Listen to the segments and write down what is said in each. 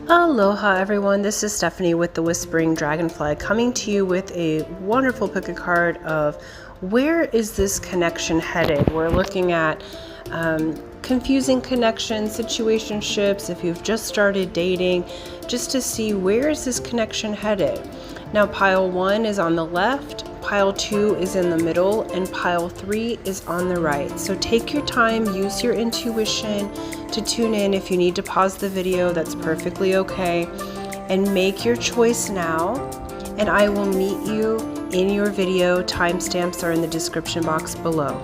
Aloha everyone, this is Stephanie with the Whispering Dragonfly coming to you with a wonderful pick a card of where is this connection headed. We're looking at confusing connections, situationships, if you've just started dating, just to see where is this connection headed. Now pile 1 is on the left, pile 2 is in the middle, and pile 3 is on the right. So take your time, use your intuition to tune in. If you need to pause the video, that's perfectly okay. And make your choice now, and I will meet you in your video. Timestamps are in the description box below.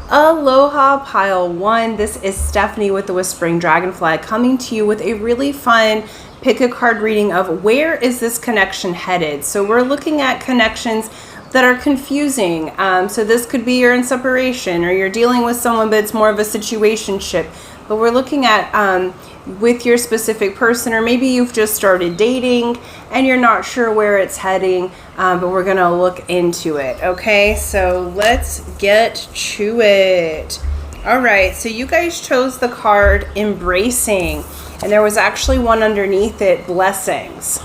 Aloha pile 1, this is Stephanie with the Whispering Dragonfly coming to you with a really fun pick a card reading of where is this connection headed. So we're looking at connections that are confusing. So this could be you're in separation or you're dealing with someone, but it's more of a situationship. But we're looking at with your specific person, or maybe you've just started dating and you're not sure where it's heading, but we're gonna look into it. Okay, so let's get to it. All right, so you guys chose the card Embracing, and there was actually one underneath it, Blessings.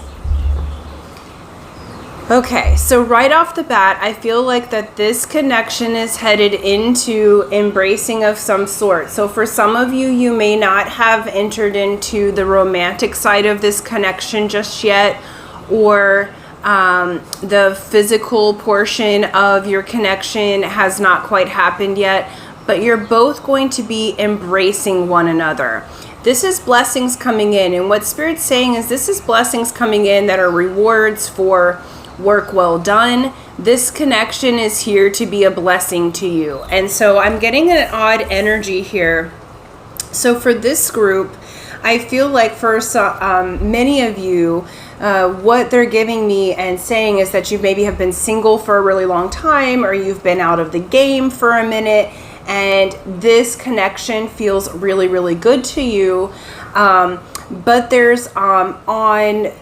Okay, so right off the bat, I feel like that this connection is headed into embracing of some sort. So for some of you, you may not have entered into the romantic side of this connection just yet, or the physical portion of your connection has not quite happened yet, but you're both going to be embracing one another. This is blessings coming in, and what Spirit's saying is this is blessings coming in that are rewards for work well done. This connection is here to be a blessing to you. And so I'm getting an odd energy here. So for this group, I feel like for many of you, what they're giving me and saying is that you maybe have been single for a really long time, or you've been out of the game for a minute, and this connection feels really, really good to you. But there's on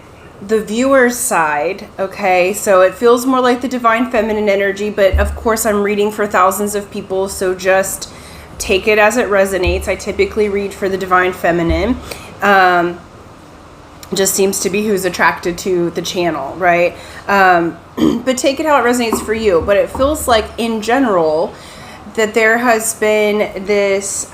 the viewer's side, okay, so it feels more like the divine feminine energy, but of course I'm reading for thousands of people, so just take it as it resonates. I typically read for the divine feminine. Just seems to be who's attracted to the channel, right? But take it how it resonates for you. But it feels like in general that there has been this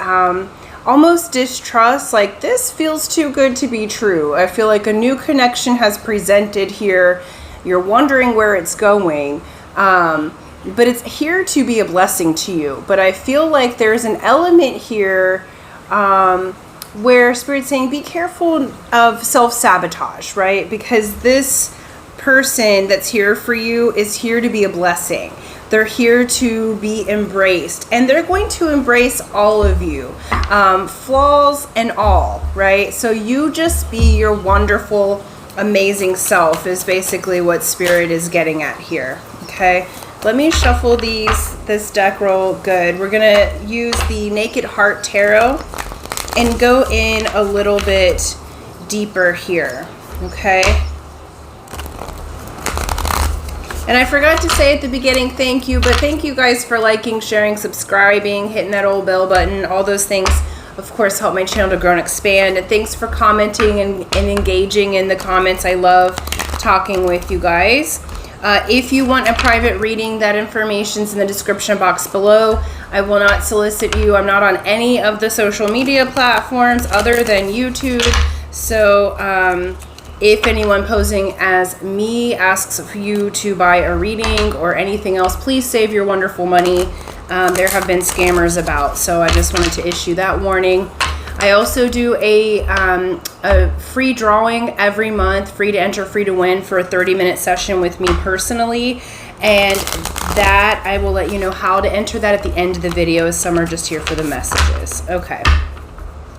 almost distrust, like this feels too good to be true. I feel like a new connection has presented here. You're wondering where it's going, but it's here to be a blessing to you. But I feel like there's an element here where Spirit's saying be careful of self-sabotage, right? Because this person that's here for you is here to be a blessing. They're here to be embraced, and they're going to embrace all of you, flaws and all, right? So you just be your wonderful, amazing self is basically what Spirit is getting at here, okay? Let me shuffle this deck real good. We're gonna use the Naked Heart Tarot and go in a little bit deeper here, okay? And I forgot to say at the beginning, thank you, but thank you guys for liking, sharing, subscribing, hitting that old bell button. All those things, of course, help my channel to grow and expand. And thanks for commenting and engaging in the comments. I love talking with you guys. If you want a private reading, that information's in the description box below. I will not solicit you. I'm not on any of the social media platforms other than YouTube. So, if anyone posing as me asks for you to buy a reading or anything else, please save your wonderful money. There have been scammers about, so I just wanted to issue that warning. I also do a free drawing every month, free to enter, free to win, for a 30-minute session with me personally. And that, I will let you know how to enter that at the end of the video, as some are just here for the messages. Okay,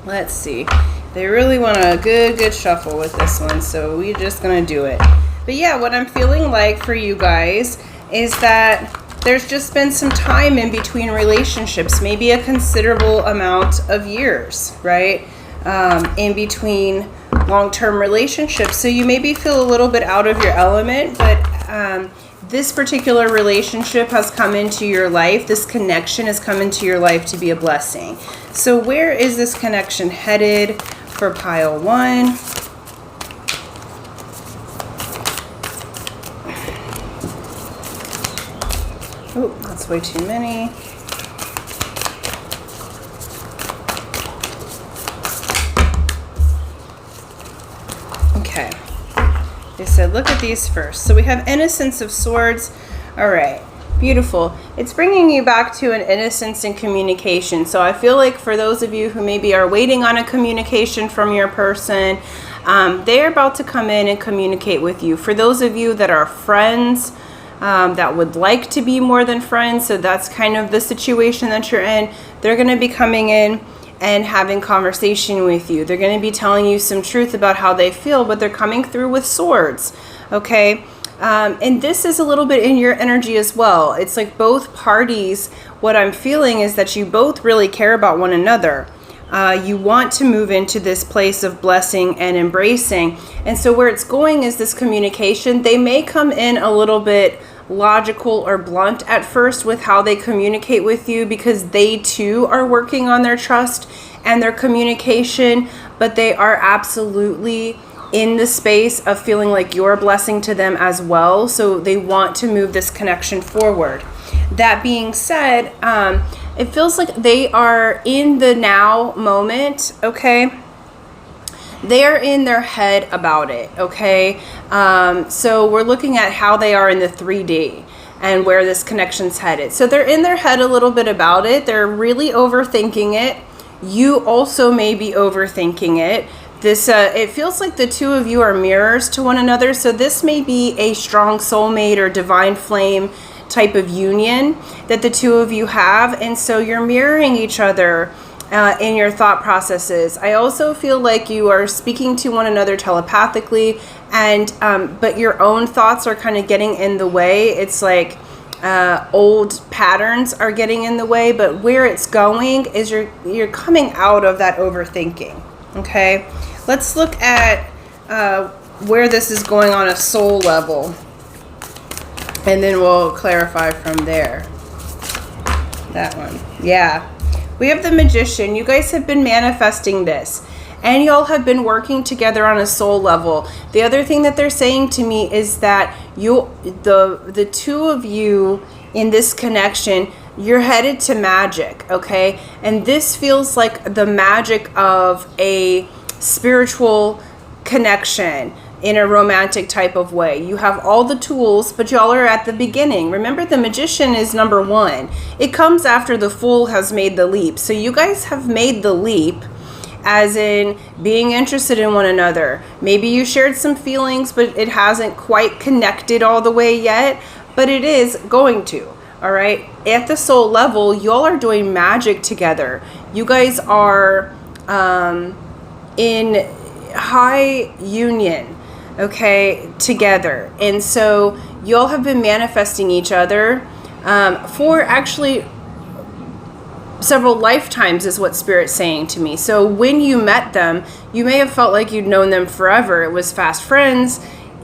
let's see. They really want a good shuffle with this one, so we're just gonna do it. But yeah, what I'm feeling like for you guys is that there's just been some time in between relationships, maybe a considerable amount of years, right? In between long-term relationships. So you maybe feel a little bit out of your element, but this particular relationship has come into your life. This connection has come into your life to be a blessing. So where is this connection headed for pile 1. Oh, that's way too many. Okay. They said, look at these first. So we have Innocence of Swords. All right. Beautiful. It's bringing you back to an innocence in communication. So I feel like for those of you who maybe are waiting on a communication from your person, they're about to come in and communicate with you. For those of you that are friends, that would like to be more than friends, so that's kind of the situation that you're in, they're going to be coming in and having conversation with you. They're going to be telling you some truth about how they feel, but they're coming through with swords, okay? And this is a little bit in your energy as well. It's like both parties, what I'm feeling is that you both really care about one another. You want to move into this place of blessing and embracing. And so where it's going is this communication. They may come in a little bit logical or blunt at first with how they communicate with you, because they too are working on their trust and their communication, but they are absolutely in the space of feeling like you're a blessing to them as well. So they want to move this connection forward. That being said, it feels like they are in the now moment, okay? They are in their head about it, okay? So we're looking at how they are in the 3D and where this connection's headed. So they're in their head a little bit about it. They're really overthinking it. You also may be overthinking it. This, it feels like the two of you are mirrors to one another. So this may be a strong soulmate or divine flame type of union that the two of you have. And so you're mirroring each other in your thought processes. I also feel like you are speaking to one another telepathically, and but your own thoughts are kind of getting in the way. It's like old patterns are getting in the way, but where it's going is you're coming out of that overthinking. Okay, let's look at where this is going on a soul level, and then we'll clarify from there. That one, yeah. We have the Magician. You guys have been manifesting this, and y'all have been working together on a soul level. The other thing that they're saying to me is that the two of you in this connection, you're headed to magic, okay? And this feels like the magic of a spiritual connection in a romantic type of way. You have all the tools, but y'all are at the beginning. Remember, the Magician is number 1. It comes after the Fool has made the leap. So you guys have made the leap, as in being interested in one another. Maybe you shared some feelings, but it hasn't quite connected all the way yet, but it is going to. All right, at the soul level, y'all are doing magic together. You guys are in high union, okay, together. And so y'all have been manifesting each other for actually several lifetimes, is what Spirit's saying to me. So when you met them, you may have felt like you'd known them forever. It was fast friends,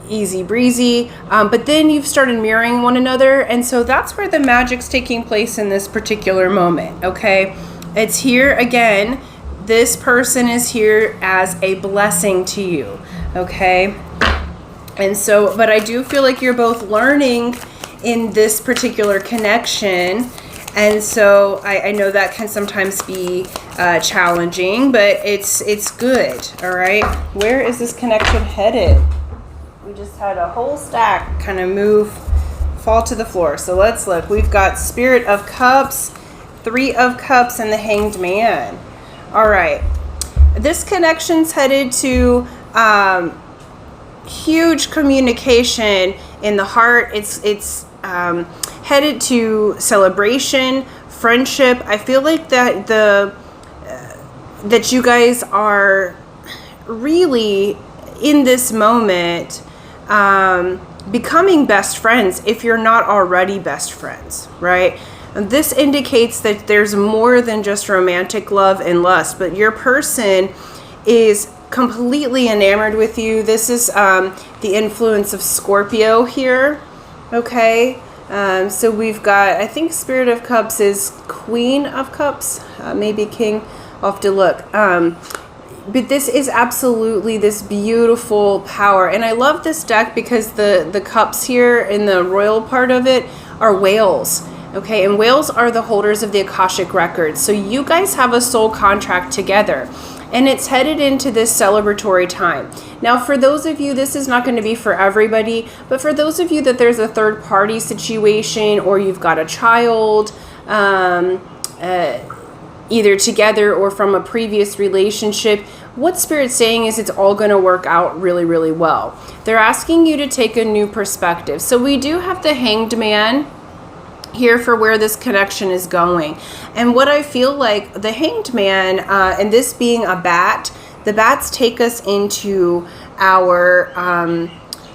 easy breezy, but then you've started mirroring one another, and so that's where the magic's taking place in this particular moment, okay? It's here again. This person is here as a blessing to you, okay? And so, but I do feel like you're both learning in this particular connection, and so I know that can sometimes be challenging, but it's good, all right? Where is this connection headed? We just had a whole stack kind of fall to the floor. So let's look. We've got Spirit of Cups, 3 of Cups, and the Hanged Man. All right. This connection's headed to huge communication in the heart. It's headed to celebration, friendship. I feel like that that you guys are really in this moment becoming best friends if you're not already best friends, right? And this indicates that there's more than just romantic love and lust, but your person is completely enamored with you. This is the influence of Scorpio here, okay? So we've got, I think Spirit of Cups is Queen of Cups, maybe King. I'll have to look. But this is absolutely this beautiful power. And I love this deck because the cups here in the royal part of it are whales. Okay, and whales are the holders of the Akashic records. So you guys have a soul contract together. And it's headed into this celebratory time. Now, for those of you, this is not going to be for everybody, but for those of you that there's a third party situation, or you've got a child, either together or from a previous relationship, what Spirit's saying is it's all going to work out really, really well. They're asking you to take a new perspective. So we do have the Hanged Man here for where this connection is going. And what I feel like the Hanged Man, and this being a bat, the bats take us into our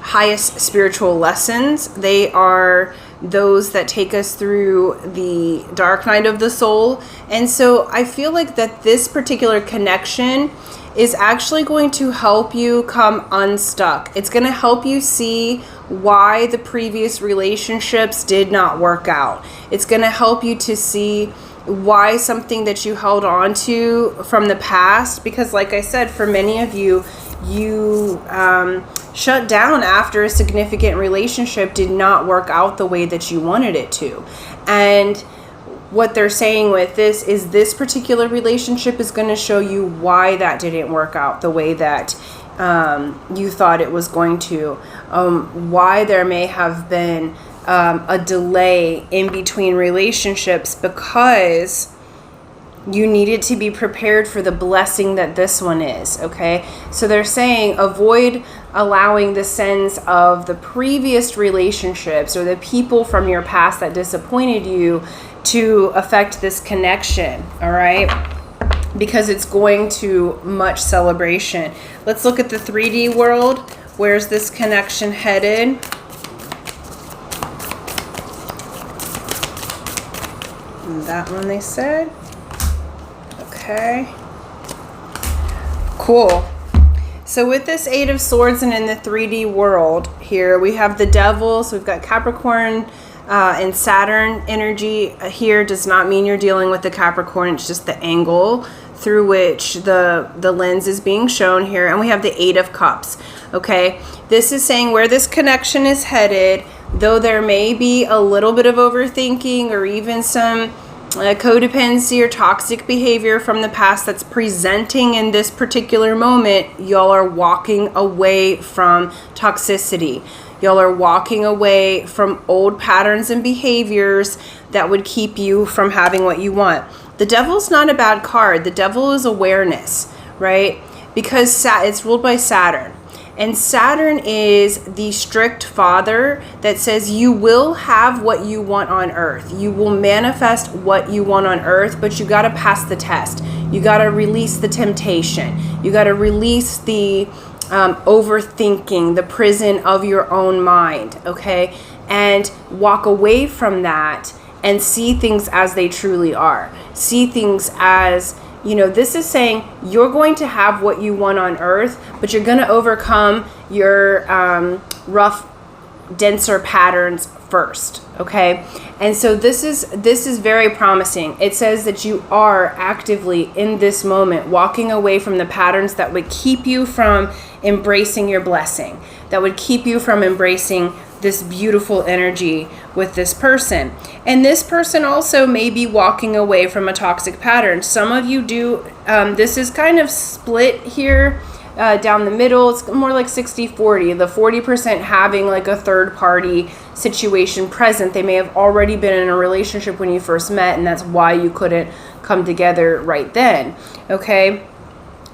highest spiritual lessons. They are those that take us through the dark night of the soul. And so I feel like that this particular connection is actually going to help you come unstuck. It's going to help you see why the previous relationships did not work out. It's going to help you to see why something that you held on to from the past, because like I said, for many of you, you shut down after a significant relationship did not work out the way that you wanted it to. And what they're saying with this is this particular relationship is going to show you why that didn't work out the way that you thought it was going to, why there may have been a delay in between relationships, because you needed to be prepared for the blessing that this one is. Okay, so they're saying avoid allowing the sense of the previous relationships or the people from your past that disappointed you to affect this connection. All right, because it's going to much celebration. Let's look at the 3D world. Where's this connection headed? And that one they said. Okay. Cool. So with this 8 of Swords and in the 3D world here, we have the Devil. So we've got Capricorn and Saturn energy here. Does not mean you're dealing with the Capricorn. It's just the angle through which the lens is being shown here. And we have the 8 of Cups. Okay. This is saying where this connection is headed, though there may be a little bit of overthinking or even some codependency or toxic behavior from the past that's presenting in this particular moment, y'all are walking away from toxicity. Y'all are walking away from old patterns and behaviors that would keep you from having what you want. The Devil's not a bad card. The Devil is awareness, right? Because it's ruled by Saturn. And Saturn is the strict father that says you will have what you want on earth. You will manifest what you want on earth, but you got to pass the test. You got to release the temptation. You got to release the overthinking, the prison of your own mind, okay? And walk away from that and see things as they truly are. See things as, you know, this is saying you're going to have what you want on earth, but you're going to overcome your rough, denser patterns first, okay? And so this is very promising. It says that you are actively in this moment walking away from the patterns that would keep you from embracing your blessing, that would keep you from embracing this beautiful energy with this person. And this person also may be walking away from a toxic pattern. Some of you do, this is kind of split here down the middle. It's more like 60-40, the 40% having like a third party situation present. They may have already been in a relationship when you first met, and that's why you couldn't come together right then, okay?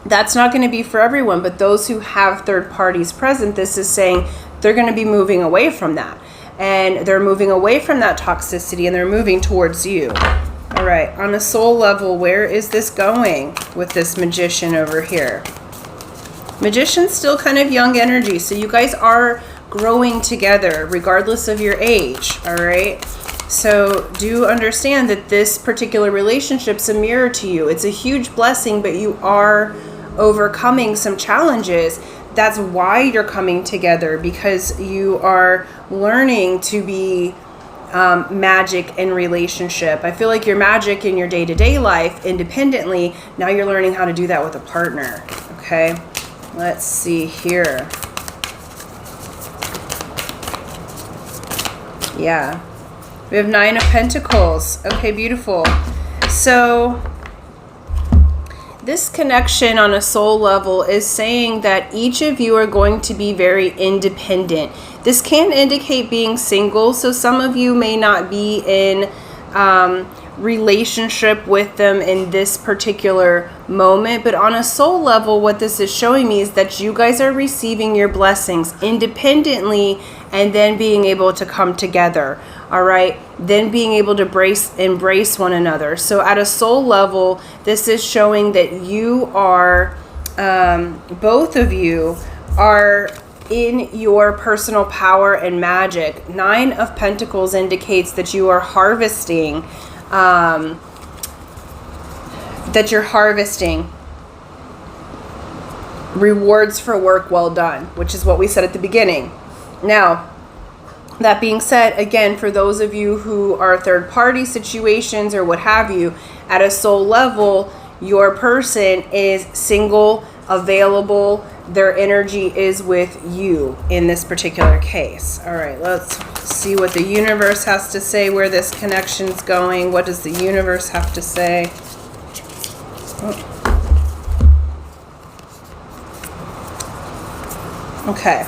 That's not going to be for everyone, but those who have third parties present, this is saying they're going to be moving away from that. And they're moving away from that toxicity and they're moving towards you. All right, on a soul level, where is this going with this Magician over here? Magician's still kind of young energy, so you guys are growing together regardless of your age, all right? So do understand that this particular relationship's a mirror to you. It's a huge blessing, but you are overcoming some challenges. That's why you're coming together, because you are learning to be magic in relationship. I feel like your magic in your day-to-day life independently, now you're learning how to do that with a partner. Okay, let's see here. Yeah, we have 9 of Pentacles. Okay, beautiful. So this connection on a soul level is saying that each of you are going to be very independent. This can indicate being single, so some of you may not be in relationship with them in this particular moment, but on a soul level, what this is showing me is that you guys are receiving your blessings independently and then being able to come together. All right, then being able to embrace one another. So at a soul level, this is showing that you are, both of you are in your personal power and magic. 9 of Pentacles indicates that you are harvesting, rewards for work well done, which is what we said at the beginning. Now, that being said, again, for those of you who are third-party situations or what have you, at a soul level, your person is single, available, their energy is with you in this particular case. All right, let's see what the universe has to say, where this connection's going. What does the universe have to say? Okay.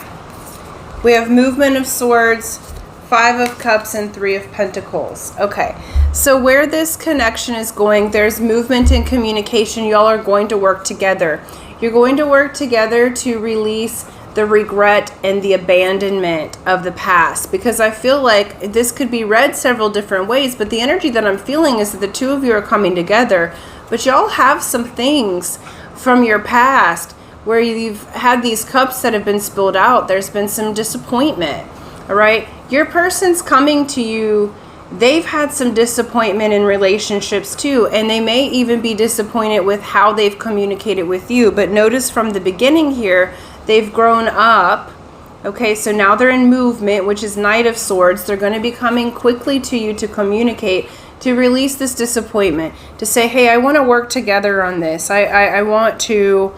We have Movement of Swords, 5 of Cups, and 3 of Pentacles. Okay, so where this connection is going, there's movement and communication. Y'all are going to work together. You're going to work together to release the regret and the abandonment of the past, because I feel like this could be read several different ways, but the energy that I'm feeling is that the two of you are coming together, but y'all have some things from your past where you've had these cups that have been spilled out. There's been some disappointment. All right, your person's coming to you. They've had some disappointment in relationships too, and they may even be disappointed with how they've communicated with you. But notice from the beginning here, they've grown up. Okay, so now they're in movement, which is Knight of Swords. They're going to be coming quickly to you to communicate, to release this disappointment, to say, hey, I want to work together on this. I want to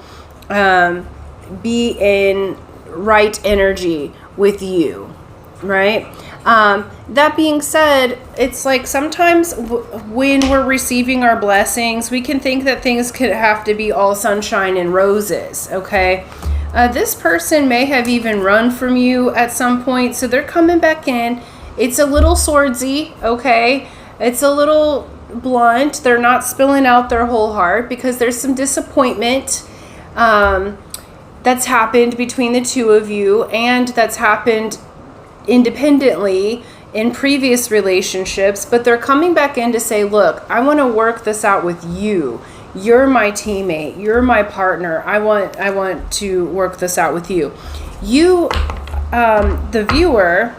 be in right energy with you, right? That being said, it's like sometimes when we're receiving our blessings, we can think that things could have to be all sunshine and roses, okay? This person may have even run from you at some point, so they're coming back in. It's a little swordsy, okay? It's a little blunt. They're not spilling out their whole heart because there's some disappointment that's happened between the two of you, and that's happened independently in previous relationships, but they're coming back in to say, look, I want to work this out with you. You're my teammate. You're my partner. I want to work this out with you. You, the viewer,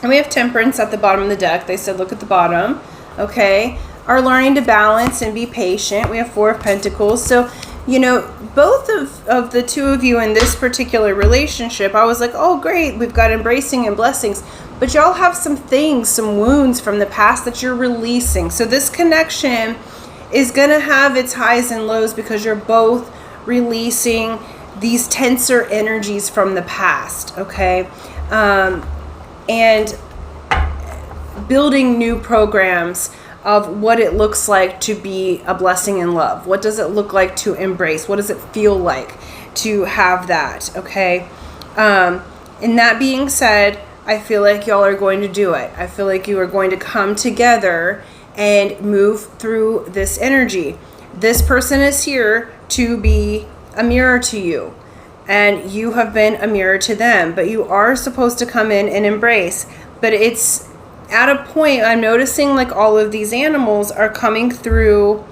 and we have Temperance at the bottom of the deck. They said, look at the bottom, okay, are learning to balance and be patient. We have 4 of Pentacles. So, you know, both of the two of you in this particular relationship, I was like, oh, great, we've got embracing and blessings. But y'all have some things, some wounds from the past that you're releasing. So this connection is going to have its highs and lows because you're both releasing these tenser energies from the past, okay? And building new programs of what it looks like to be a blessing in love. What does it look like to embrace? What does it feel like to have that, okay? And that being said, I feel like y'all are going to do it. I feel like you are going to come together and move through this energy. This person is here to be a mirror to you, and you have been a mirror to them, but you are supposed to come in and embrace. But it's at a point, I'm noticing like all of these animals are coming through,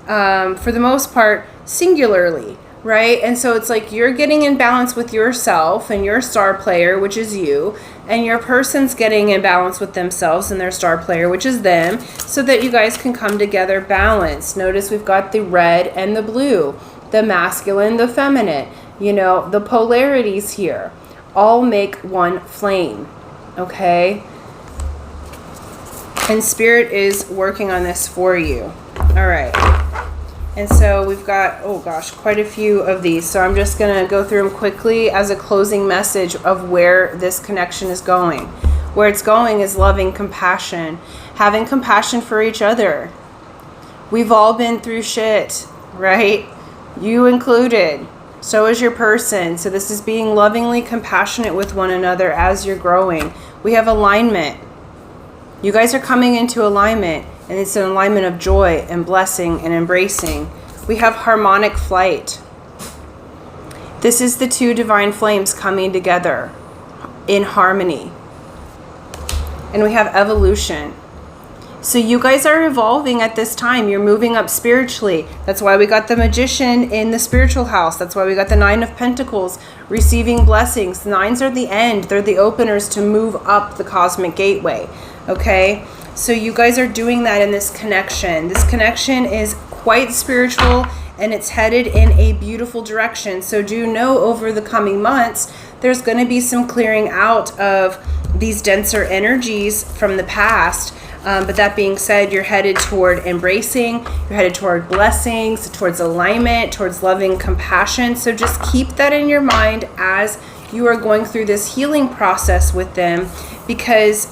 for the most part, singularly, right? And so it's like you're getting in balance with yourself and your star player, which is you, and your person's getting in balance with themselves and their star player, which is them, so that you guys can come together balanced. Notice we've got the red and the blue, the masculine, the feminine, you know, the polarities here all make one flame, okay? And Spirit is working on this for you. All right. And so we've got, oh gosh, quite a few of these. So I'm just going to go through them quickly as a closing message of where this connection is going. Where it's going is loving compassion, having compassion for each other. We've all been through shit, right? You included. So is your person. So this is being lovingly compassionate with one another as you're growing. We have alignment. You guys are coming into alignment, and it's an alignment of joy and blessing and embracing. We have harmonic flight. This is the two divine flames coming together in harmony. And we have evolution. So you guys are evolving at this time. You're moving up spiritually. That's why we got the Magician in the spiritual house. That's why we got the Nine of Pentacles, receiving blessings. The nines are the end. They're the openers to move up the cosmic gateway. Okay? So you guys are doing that in this connection. This connection is quite spiritual, and it's headed in a beautiful direction. So do know over the coming months, there's going to be some clearing out of these denser energies from the past. But that being said, you're headed toward embracing, you're headed toward blessings, towards alignment, towards loving compassion. So just keep that in your mind as you are going through this healing process with them, because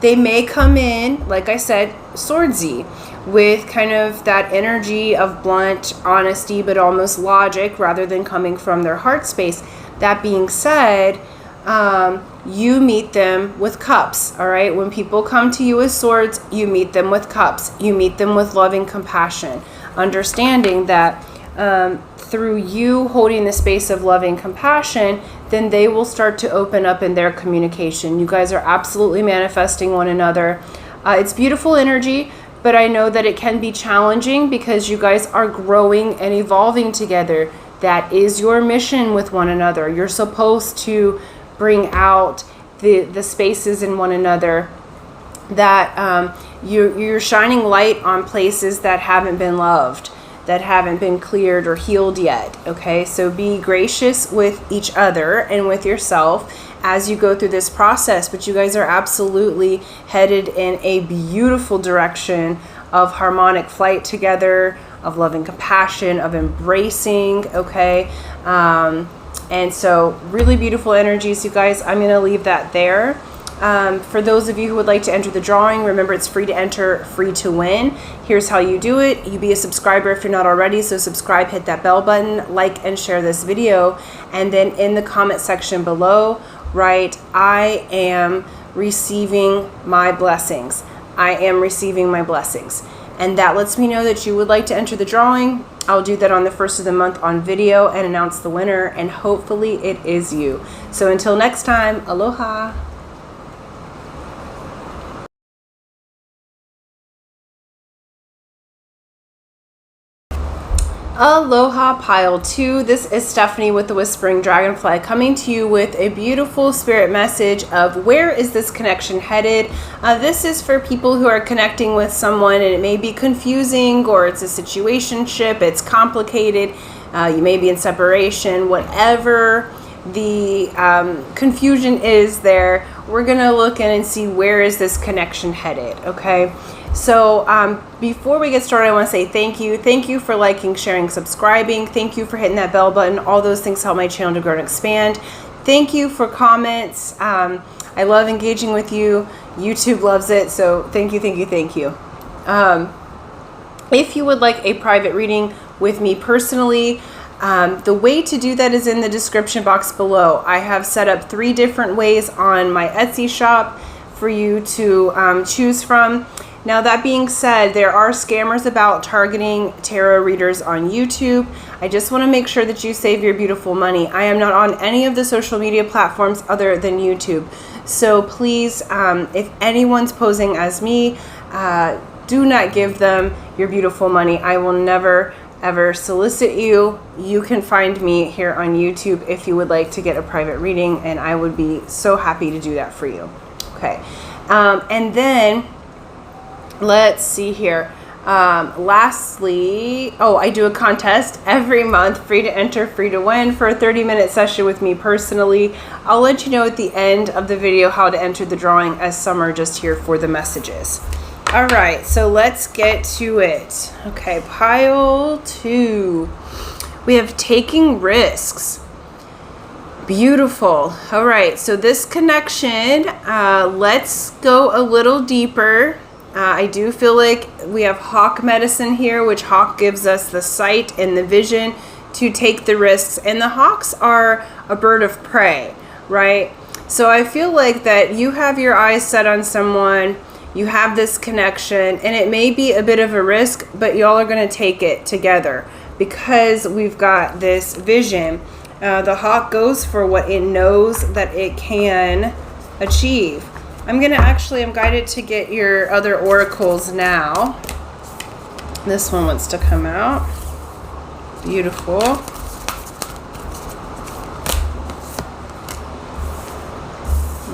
they may come in, like I said, swordsy, with kind of that energy of blunt honesty, but almost logic rather than coming from their heart space. That being said, you meet them with cups, all right? When people come to you with swords, you meet them with cups. You meet them with loving compassion, understanding that through you holding the space of loving compassion, then they will start to open up in their communication. You guys are absolutely manifesting one another. It's beautiful energy, but I know that it can be challenging because you guys are growing and evolving together. That is your mission with one another. You're supposed to bring out the spaces in one another that you're shining light on places that haven't been loved, that haven't been cleared or healed yet. Okay, so be gracious with each other and with yourself as you go through this process. But you guys are absolutely headed in a beautiful direction of harmonic flight together, of loving compassion, of embracing. Okay, and so really beautiful energies, you guys. I'm going to leave that there. For those of you who would like to enter the drawing, remember it's free to enter, free to win. Here's how you do it. You be a subscriber if you're not already. So subscribe, hit that bell button, like and share this video. And then in the comment section below, write, I am receiving my blessings. I am receiving my blessings. And that lets me know that you would like to enter the drawing. I'll do that on the first of the month on video and announce the winner, and hopefully it is you. So until next time, aloha. Aloha Pile 2. This is Stephanie with the Whispering Dragonfly, coming to you with a beautiful spirit message of where is this connection headed. This is for people who are connecting with someone and it may be confusing, or it's a situationship, it's complicated, you may be in separation, whatever the confusion is there, we're going to look in and see where is this connection headed, okay? So before we get started, I want to say thank you. Thank you for liking, sharing, subscribing. Thank you for hitting that bell button. All those things help my channel to grow and expand. Thank you for comments. I love engaging with you. YouTube loves it. So thank you, thank you, thank you. If you would like a private reading with me personally, the way to do that is in the description box below. I have set up 3 different ways on my Etsy shop for you to choose from. Now, that being said, there are scammers about targeting tarot readers on YouTube. I just want to make sure that you save your beautiful money. I am not on any of the social media platforms other than YouTube. So please, if anyone's posing as me, do not give them your beautiful money. I will never, ever solicit you. You can find me here on YouTube if you would like to get a private reading, and I would be so happy to do that for you. Okay. And then let's see here. Lastly, I do a contest every month, free to enter, free to win, for a 30-minute session with me personally. I'll let you know at the end of the video how to enter the drawing, as some are just here for the messages. All right, so let's get to it. Okay, pile 2. We have taking risks. Beautiful. All right, so this connection, let's go a little deeper. I do feel like we have hawk medicine here, which hawk gives us the sight and the vision to take the risks. And the hawks are a bird of prey, right? So I feel like that you have your eyes set on someone, you have this connection, and it may be a bit of a risk, but y'all are going to take it together because we've got this vision. The hawk goes for what it knows that it can achieve. I'm guided to get your other oracles now. This one wants to come out. Beautiful.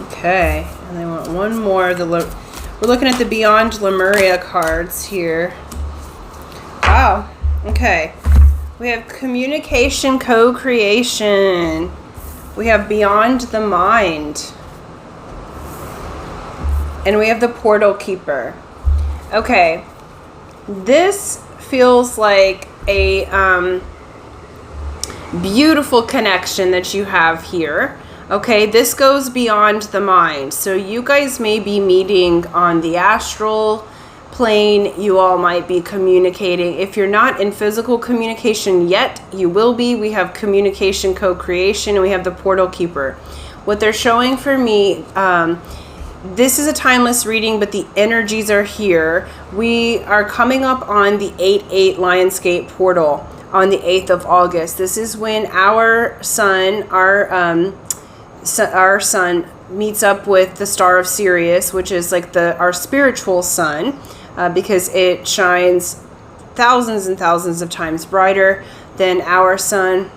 Okay, and I want one more. We're looking at the Beyond Lemuria cards here. Wow, okay. We have communication, co-creation. We have Beyond the Mind. And we have the Portal Keeper. Okay, this feels like a beautiful connection that you have here. Okay, this goes beyond the mind. So you guys may be meeting on the astral plane. You all might be communicating. If you're not in physical communication yet, you will be. We have communication, co-creation, and we have the Portal Keeper. What they're showing for me, this is a timeless reading, but the energies are here. We are coming up on the 8/8 Lionsgate portal on the 8th of August. This is when our sun, our sun meets up with the star of Sirius, which is like our spiritual sun, because it shines thousands and thousands of times brighter than our sun.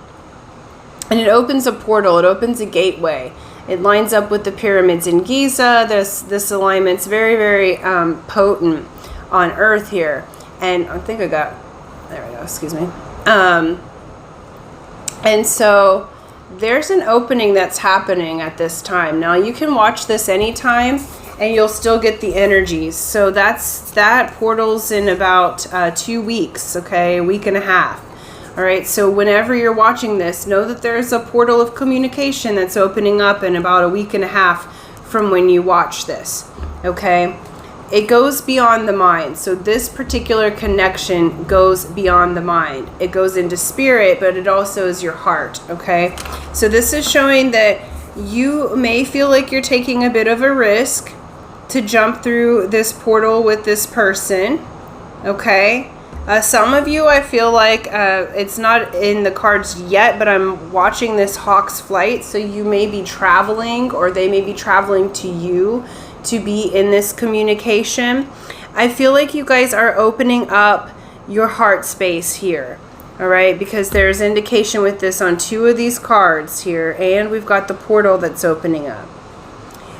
And it opens a portal. It opens a gateway. It lines up with the pyramids in Giza. This alignment's very, very potent on Earth here. And I think there we go, excuse me. And so there's an opening that's happening at this time. Now you can watch this anytime and you'll still get the energies. So that portal's in about 2 weeks, okay, a week and a half. All right, so whenever you're watching this, know that there's a portal of communication that's opening up in about a week and a half from when you watch this, okay? It goes beyond the mind. So this particular connection goes beyond the mind. It goes into spirit, but it also is your heart, okay? So this is showing that you may feel like you're taking a bit of a risk to jump through this portal with this person, okay? Some of you, I feel like it's not in the cards yet, but I'm watching this hawk's flight. So you may be traveling, or they may be traveling to you to be in this communication. I feel like you guys are opening up your heart space here. All right, because there's indication with this on 2 of these cards here, and we've got the portal that's opening up.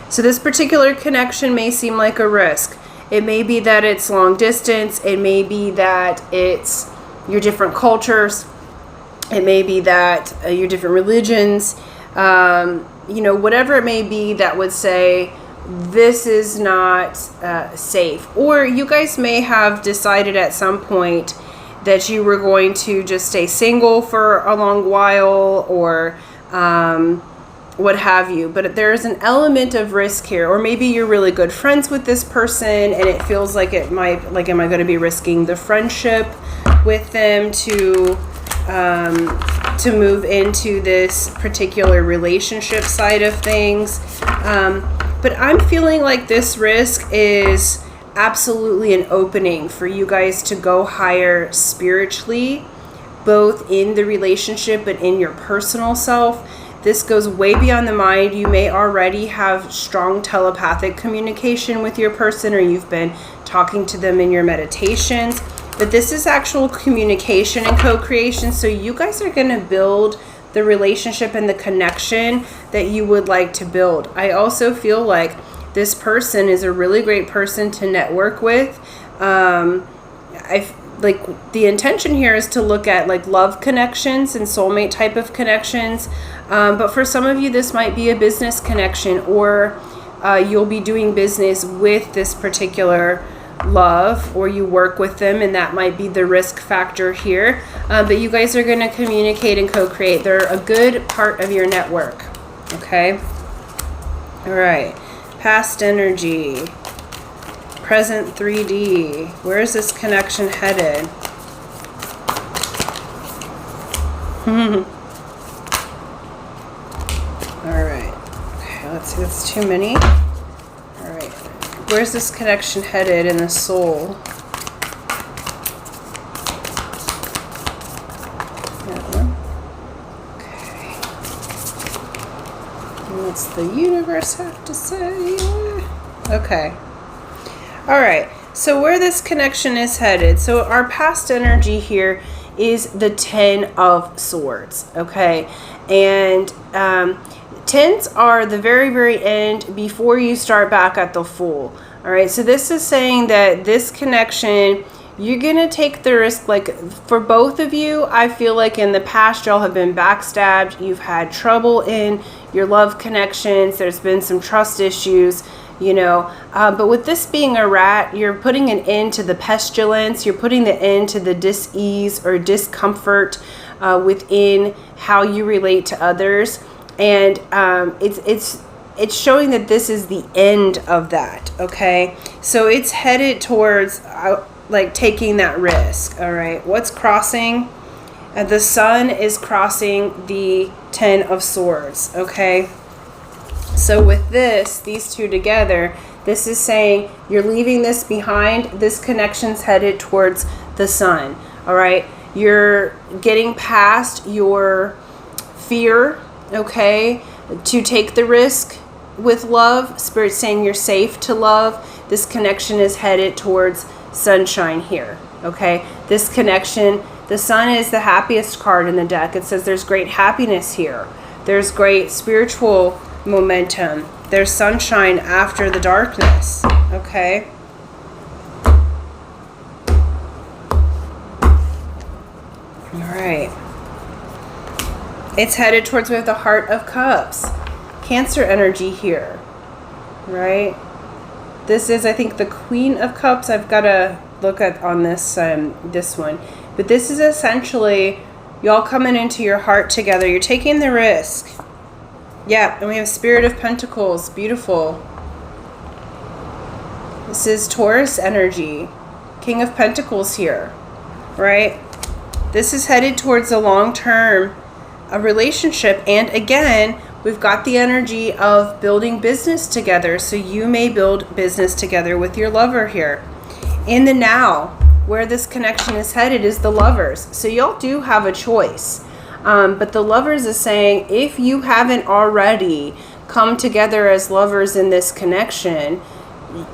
So this particular connection may seem like a risk. It may be that it's long distance. It may be that it's your different cultures. It may be that your different religions. Whatever it may be that would say this is not safe. Or you guys may have decided at some point that you were going to just stay single for a long while, or what have you. But there's an element of risk here. Or maybe you're really good friends with this person and it feels like am I going to be risking the friendship with them to move into this particular relationship side of things. But I'm feeling like this risk is absolutely an opening for you guys to go higher spiritually, both in the relationship but in your personal self. This goes way beyond the mind. You may already have strong telepathic communication with your person, or you've been talking to them in your meditations. But this is actual communication and co-creation. So you guys are going to build the relationship and the connection that you would like to build. I also feel like this person is a really great person to network with. like the intention here is to look at like love connections and soulmate type of connections. But for some of you, this might be a business connection, or you'll be doing business with this particular love, or you work with them, and that might be the risk factor here. But you guys are going to communicate and co-create. They're a good part of your network. Okay. All right. Past energy. Present 3D. Where is this connection headed? All right. Okay, let's see. That's too many. All right. Where's this connection headed in the soul? That one. Okay. And what's the universe have to say? Okay. All right. So where this connection is headed. So our past energy here is the 10 of Swords. Okay. And 10s are the very, very end before you start back at the Fool. All right. So this is saying that this connection, you're going to take the risk. Like for both of you, I feel like in the past, y'all have been backstabbed. You've had trouble in your love connections. There's been some trust issues. You know, but with this being a rat, you're putting an end to the pestilence. You're putting the end to the dis-ease or discomfort within how you relate to others, and it's showing that this is the end of that. Okay, so it's headed towards like taking that risk. All right, what's crossing? The Sun is crossing the 10 of Swords. Okay. So with these two together, this is saying you're leaving this behind. This connection's headed towards the Sun. All right. You're getting past your fear, okay, to take the risk with love. Spirit's saying you're safe to love. This connection is headed towards sunshine here. Okay. This connection, the Sun is the happiest card in the deck. It says there's great happiness here. There's great spiritual momentum. There's sunshine after the darkness. Okay. All right. It's headed towards with the Heart of Cups. Cancer energy here. Right? This is, I think, the Queen of Cups. I've got to look at on this one. But this is essentially y'all coming into your heart together. You're taking the risk. Yeah, and we have Spirit of Pentacles. Beautiful. This is Taurus energy. King of Pentacles here. Right? This is headed towards a long-term relationship. And again, we've got the energy of building business together. So you may build business together with your lover here. In the now, where this connection is headed is the Lovers. So y'all do have a choice. But the Lovers is saying, if you haven't already come together as lovers in this connection,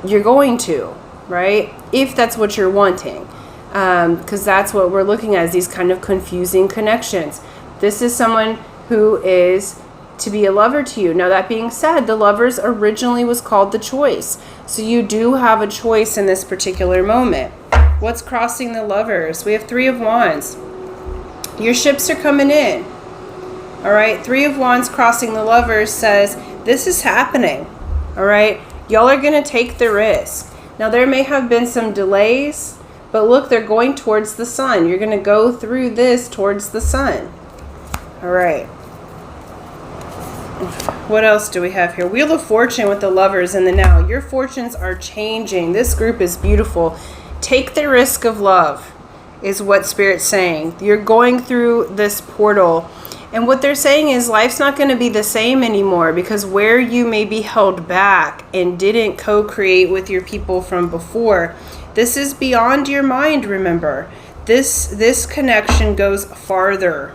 you're going to, right? If that's what you're wanting. Because that's what we're looking at, is these kind of confusing connections. This is someone who is to be a lover to you. Now, that being said, the Lovers originally was called the Choice. So you do have a choice in this particular moment. What's crossing the Lovers? We have 3 of Wands. Your ships are coming in. All right. 3 of Wands crossing the Lovers says this is happening. All right. Y'all are going to take the risk. Now, there may have been some delays, but look, they're going towards the Sun. You're going to go through this towards the Sun. All right. What else do we have here? Wheel of Fortune with the Lovers in the now. Your fortunes are changing. This group is beautiful. Take the risk of love is what Spirit's saying. You're going through this portal. And what they're saying is life's not going to be the same anymore, because where you may be held back and didn't co-create with your people from before, this is beyond your mind, remember. This connection goes farther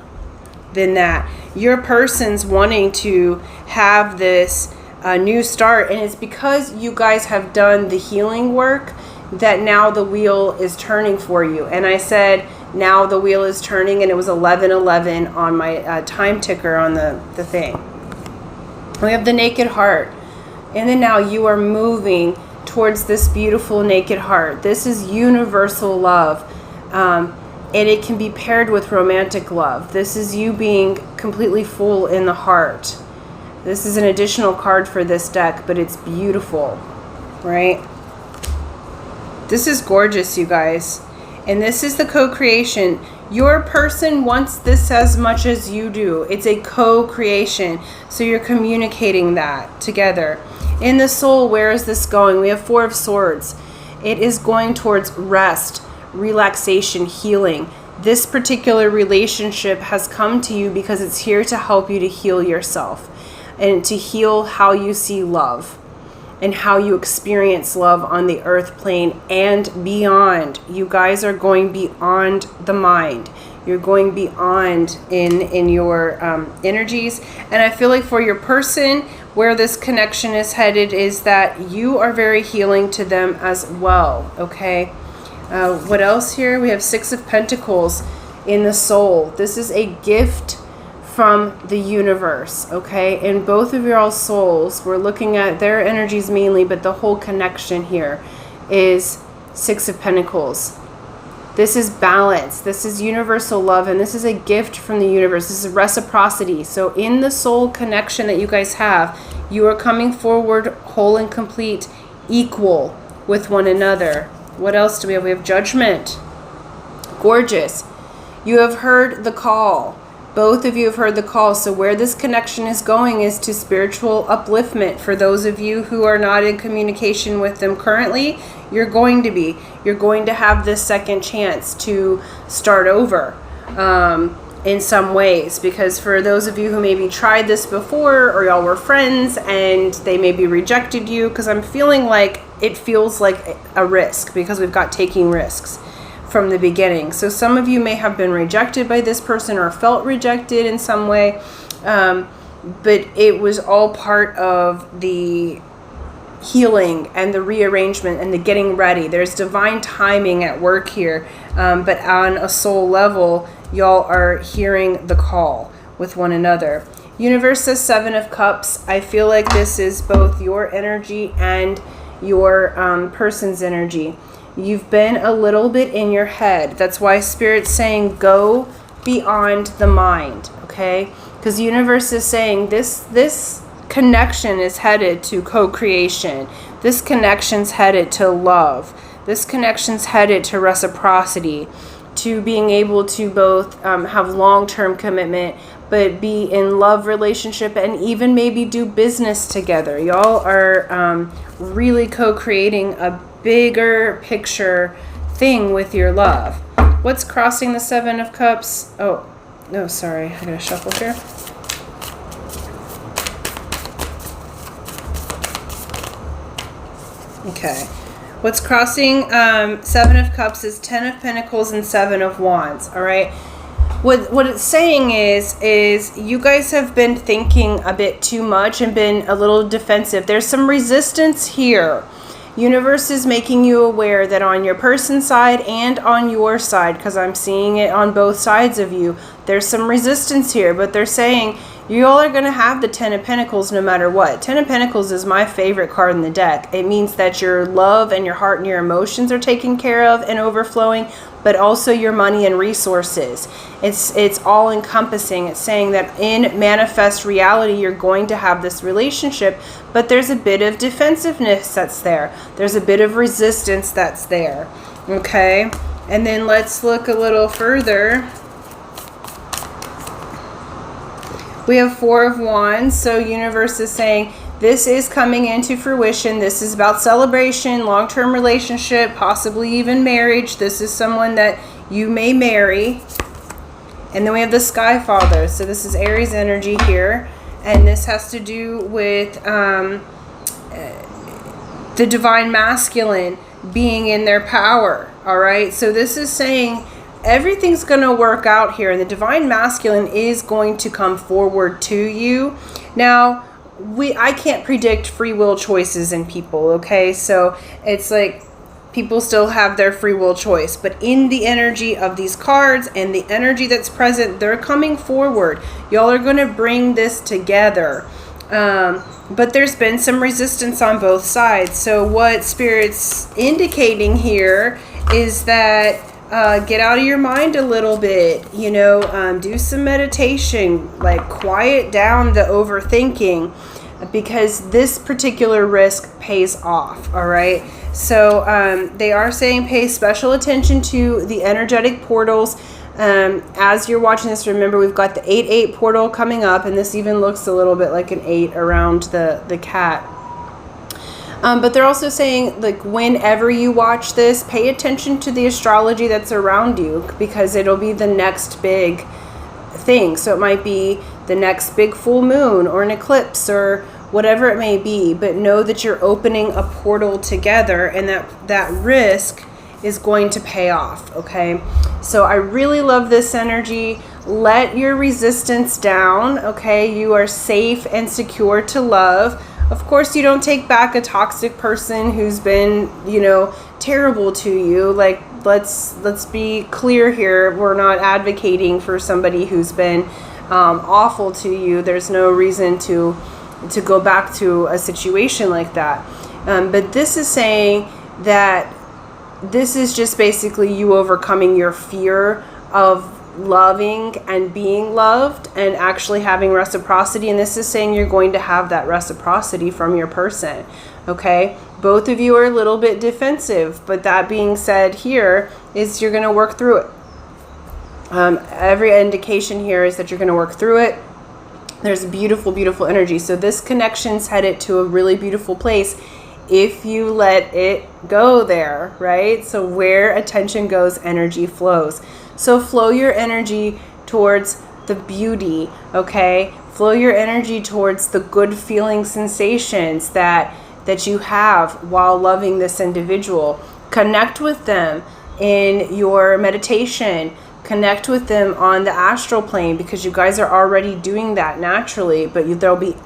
than that. Your person's wanting to have this new start, and it's because you guys have done the healing work that now the wheel is turning for you. And I said now the wheel is turning, and it was 11:11 on my time ticker on the thing. We have the Naked Heart, and then now you are moving towards this beautiful Naked Heart. This is universal love. And it can be paired with romantic love. This is you being completely full in the heart. This is an additional card for this deck, but it's beautiful, right? This is gorgeous, you guys. And this is the co-creation. Your person wants this as much as you do. It's a co-creation. So you're communicating that together. In the soul, where is this going? We have Four of Swords. It is going towards rest, relaxation, healing. This particular relationship has come to you because it's here to help you to heal yourself and to heal how you see love and how you experience love on the earth plane and beyond. You guys are going beyond the mind. You're going beyond in your energies. And I feel like for your person, where this connection is headed is that you are very healing to them as well, okay? What else here? We have Six of Pentacles in the soul. This is a gift from the universe, okay? In both of your all souls, we're looking at their energies mainly, but the whole connection here is Six of Pentacles. This is balance. This is universal love, and this is a gift from the universe. This is reciprocity. So in the soul connection that you guys have, you are coming forward whole and complete, equal with one another. What else do we have? We have Judgment. Gorgeous. You have heard the call. Both of you have heard the call. So where this connection is going is to spiritual upliftment. For those of you who are not in communication with them currently, you're going to be. You're going to have this second chance to start over in some ways. Because for those of you who maybe tried this before, or y'all were friends and they maybe rejected you, because I'm feeling like it feels like a risk because we've got taking risks from the beginning. So some of you may have been rejected by this person or felt rejected in some way, but it was all part of the healing and the rearrangement and the getting ready. There's divine timing at work here, but on a soul level, y'all are hearing the call with one another. Universe says Seven of Cups. I feel like this is both your energy and your person's energy. You've been a little bit in your head. That's why Spirit's saying go beyond the mind, okay? Because the universe is saying this connection is headed to co-creation. This connection's headed to love. This connection's headed to reciprocity, to being able to both have long-term commitment, but be in love relationship and even maybe do business together. Y'all are really co-creating a bigger picture thing with your love. What's crossing the Seven of Cups? Oh, no, sorry. I gotta shuffle here. Okay. What's crossing Seven of Cups is Ten of Pentacles and Seven of Wands. All right. What it's saying is you guys have been thinking a bit too much and been a little defensive. There's some resistance here. Universe is making you aware that on your person's side and on your side, because I'm seeing it on both sides of you, there's some resistance here, but they're saying you all are going to have the Ten of Pentacles no matter what. Ten of Pentacles is my favorite card in the deck. It means that your love and your heart and your emotions are taken care of and overflowing, but also your money and resources. It's all encompassing. It's saying that in manifest reality, you're going to have this relationship, but there's a bit of defensiveness that's there. There's a bit of resistance that's there. Okay? And then let's look a little further. We have Four of Wands. So universe is saying this is coming into fruition. This is about celebration, long-term relationship, possibly even marriage. This is someone that you may marry. And then we have the Sky Father. So this is Aries energy here. And this has to do with the divine masculine being in their power. All right. So this is saying everything's going to work out here. And the divine masculine is going to come forward to you. Now, I can't predict free will choices in people, okay? So it's like people still have their free will choice. But in the energy of these cards and the energy that's present, they're coming forward. Y'all are going to bring this together. But there's been some resistance on both sides. So what Spirit's indicating here is that get out of your mind a little bit, you know, do some meditation, like quiet down the overthinking, because this particular risk pays off. All right. So they are saying pay special attention to the energetic portals. As you're watching this, remember we've got the 8-8 portal coming up, and this even looks a little bit like an 8 around the cat. But they're also saying, like, whenever you watch this, pay attention to the astrology that's around you, because it'll be the next big thing. So it might be the next big full moon or an eclipse or whatever it may be. But know that you're opening a portal together, and that risk is going to pay off. Okay. So I really love this energy. Let your resistance down. Okay. You are safe and secure to love. Of course, you don't take back a toxic person who's been, you know, terrible to you. Like, let's be clear here. We're not advocating for somebody who's been awful to you. There's no reason to go back to a situation like that. But this is saying that this is just basically you overcoming your fear of loving and being loved and actually having reciprocity. And this is saying you're going to have that reciprocity from your person. Okay. Both of you are a little bit defensive, but that being said, here is you're going to work through it. Every indication here is that you're going to work through it. There's beautiful, beautiful energy. So this connection's headed to a really beautiful place if you let it go there, right? So where attention goes, energy flows. So flow your energy towards the beauty, okay? Flow your energy towards the good feeling sensations that you have while loving this individual. Connect with them in your meditation. Connect with them on the astral plane, because you guys are already doing that naturally, but there'll be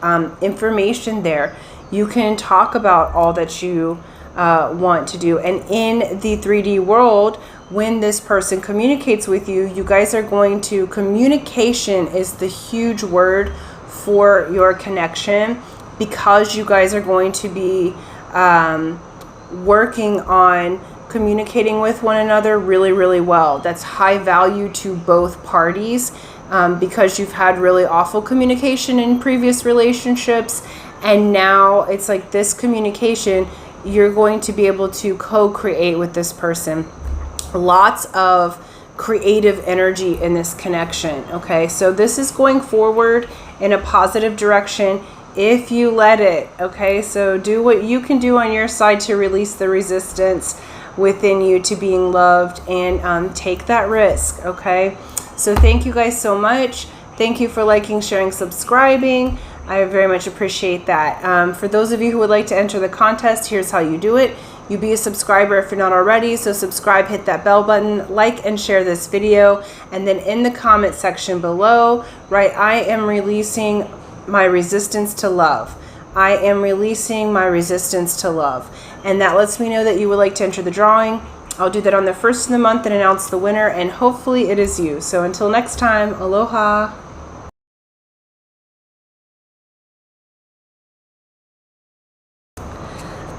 information there. You can talk about all that you want to do. And in the 3D world, when this person communicates with you, you guys are going to, communication is the huge word for your connection, because you guys are going to be working on communicating with one another really, really well. That's high value to both parties, because you've had really awful communication in previous relationships, and now it's like this communication, you're going to be able to co-create with this person. Lots of creative energy in this connection. Okay, so this is going forward in a positive direction if you let it. Okay, so do what you can do on your side to release the resistance within you to being loved, and take that risk. Okay, so thank you guys so much. Thank you for liking, sharing, subscribing. I very much appreciate that. For those of you who would like to enter the contest, here's how you do it. You be a subscriber if you're not already. So subscribe, hit that bell button, like and share this video. And then in the comment section below, right, I am releasing my resistance to love. I am releasing my resistance to love. And that lets me know that you would like to enter the drawing. I'll do that on the 1st of the month and announce the winner. And hopefully it is you. So until next time, aloha.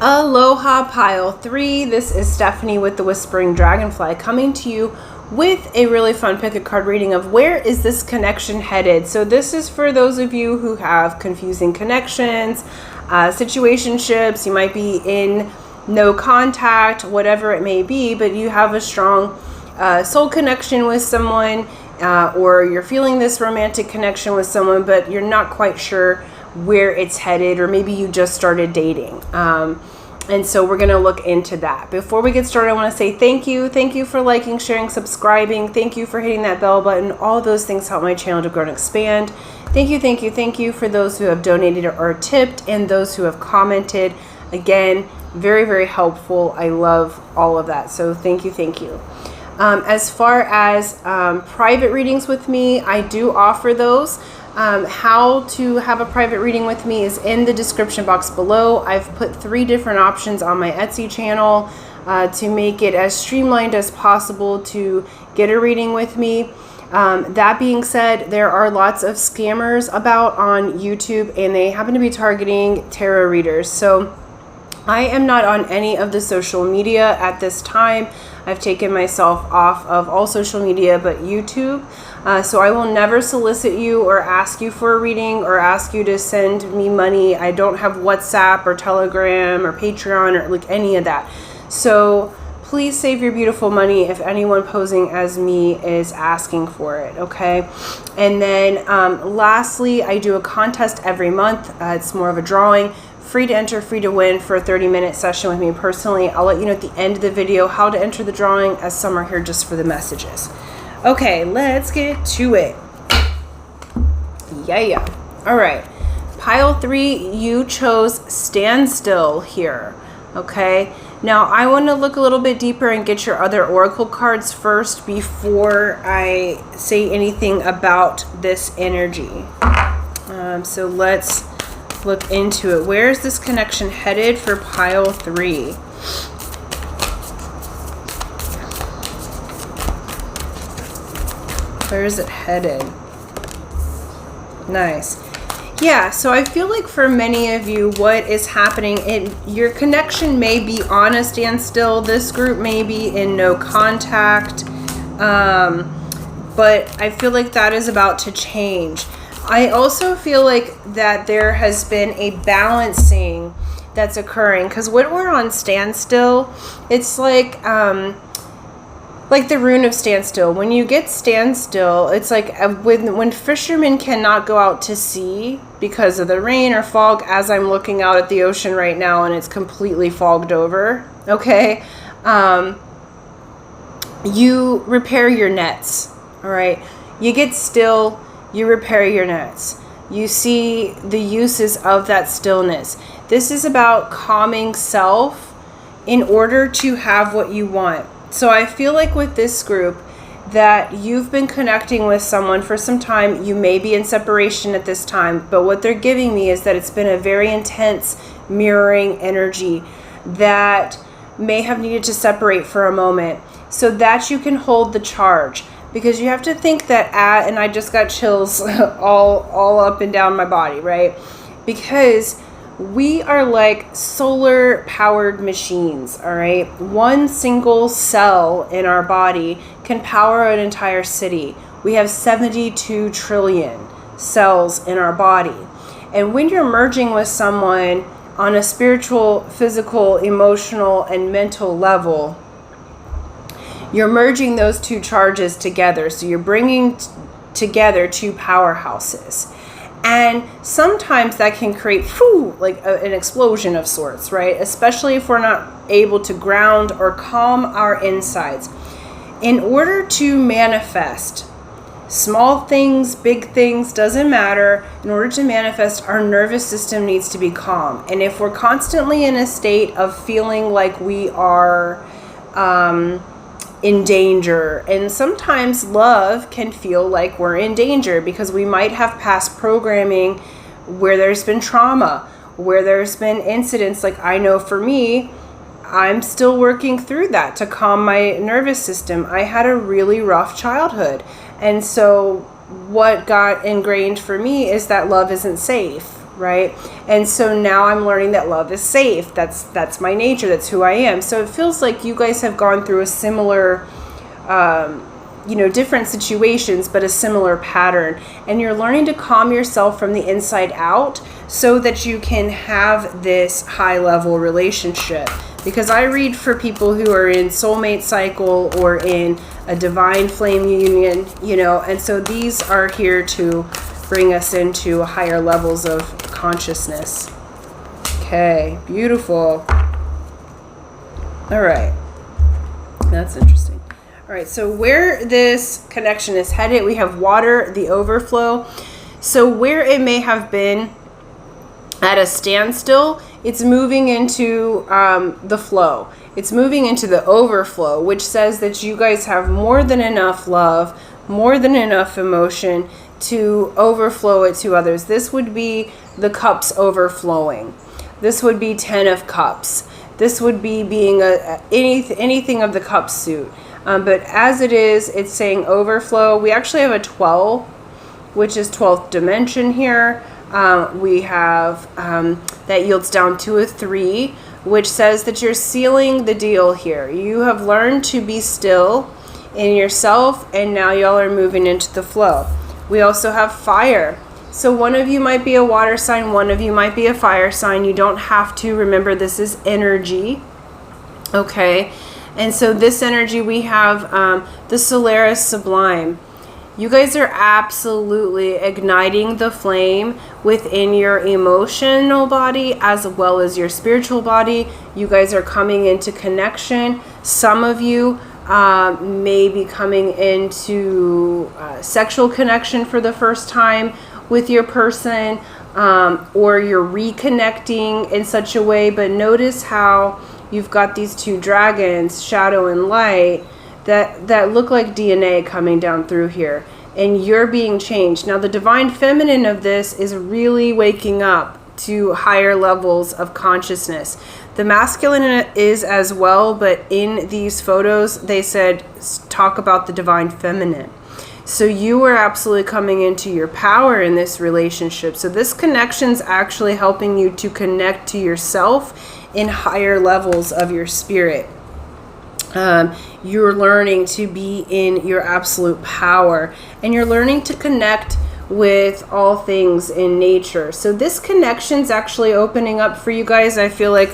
Aloha pile 3. This is Stephanie with the Whispering Dragonfly, coming to you with a really fun pick a card reading of where is this connection headed. So this is for those of you who have confusing connections, situationships. You might be in no contact, whatever it may be, but you have a strong soul connection with someone, or you're feeling this romantic connection with someone, but you're not quite sure where it's headed, or maybe you just started dating. And so we're going to look into that. Before we get started, I want to say thank you. Thank you for liking, sharing, subscribing. Thank you for hitting that bell button. All those things help my channel to grow and expand. Thank you, thank you, thank you for those who have donated or tipped, and those who have commented. Again, very, very helpful. I love all of that. So thank you, thank you. As far as private readings with me, I do offer those. How to have a private reading with me is in the description box below. I've put 3 different options on my Etsy channel to make it as streamlined as possible to get a reading with me. That being said, there are lots of scammers about on YouTube, and they happen to be targeting tarot readers. So I am not on any of the social media at this time. I've taken myself off of all social media but YouTube. So I will never solicit you or ask you for a reading or ask you to send me money. I don't have WhatsApp or Telegram or Patreon or like any of that. So please save your beautiful money if anyone posing as me is asking for it, okay? And then lastly, I do a contest every month. It's more of a drawing. Free to enter, free to win for a 30-minute session with me personally. I'll let you know at the end of the video how to enter the drawing, as some are here just for the messages. Okay, let's get to it. Yeah. All right. Pile 3, you chose Standstill here, okay? Now, I want to look a little bit deeper and get your other oracle cards first before I say anything about this energy. So let's look into it. Where is this connection headed for pile 3? Where is it headed? Nice. Yeah, so I feel like for many of you, what is happening, your connection may be on a standstill. This group may be in no contact, but I feel like that is about to change. I also feel like that there has been a balancing that's occurring, because when we're on standstill, it's like the rune of standstill. When you get standstill, it's like when fishermen cannot go out to sea because of the rain or fog, as I'm looking out at the ocean right now and it's completely fogged over, okay? You repair your nets, all right? You get still, you repair your nets. You see the uses of that stillness. This is about calming self in order to have what you want. So I feel like with this group that you've been connecting with someone for some time. You may be in separation at this time, but what they're giving me is that it's been a very intense mirroring energy that may have needed to separate for a moment so that you can hold the charge. Because you have to think that and I just got chills all up and down my body, right? Because we are like solar powered machines, all right? One single cell in our body can power an entire city. We have 72 trillion cells in our body. And when you're merging with someone on a spiritual, physical, emotional, and mental level, you're merging those two charges together. So you're bringing together two powerhouses. And sometimes that can create an explosion of sorts, right? Especially if we're not able to ground or calm our insides. In order to manifest, small things, big things, doesn't matter. In order to manifest, our nervous system needs to be calm. And if we're constantly in a state of feeling like we are in danger, and sometimes love can feel like we're in danger because we might have past programming where there's been trauma, where there's been incidents. Like I know for me, I'm still working through that to calm my nervous system. I had a really rough childhood, and so what got ingrained for me is that love isn't safe, right? And so now I'm learning that love is safe. That's my nature. That's who I am. So it feels like you guys have gone through a similar, different situations, but a similar pattern. And you're learning to calm yourself from the inside out so that you can have this high level relationship. Because I read for people who are in soulmate cycle or in a divine flame union, and so these are here to bring us into higher levels of consciousness. Okay, beautiful. All right, that's interesting. All right, so where this connection is headed, we have water, the overflow. So where it may have been at a standstill, it's moving into the flow. It's moving into the overflow, which says that you guys have more than enough love, more than enough emotion to overflow it to others. This would be the cups overflowing. This would be 10 of cups. This would be being anything of the cup suit. But as it is, it's saying overflow. We actually have a 12, which is 12th dimension here. We have that yields down to a 3, which says that you're sealing the deal here. You have learned to be still in yourself, and now y'all are moving into the flow. We also have fire. So one of you might be a water sign, one of you might be a fire sign. You don't have to. Remember, this is energy. Okay. And so this energy, we have the Solaris Sublime. You guys are absolutely igniting the flame within your emotional body as well as your spiritual body. You guys are coming into connection. Some of you may be coming into sexual connection for the first time with your person, or you're reconnecting in such a way. But notice how you've got these two dragons, shadow and light, that look like DNA coming down through here, and you're being changed. Now the divine feminine of this is really waking up to higher levels of consciousness. The masculine is as well, but in these photos they said talk about the divine feminine. So you are absolutely coming into your power in this relationship. So this connection's actually helping you to connect to yourself in higher levels of your spirit. You're learning to be in your absolute power, and you're learning to connect with all things in nature. So this connection's actually opening up for you guys. I feel like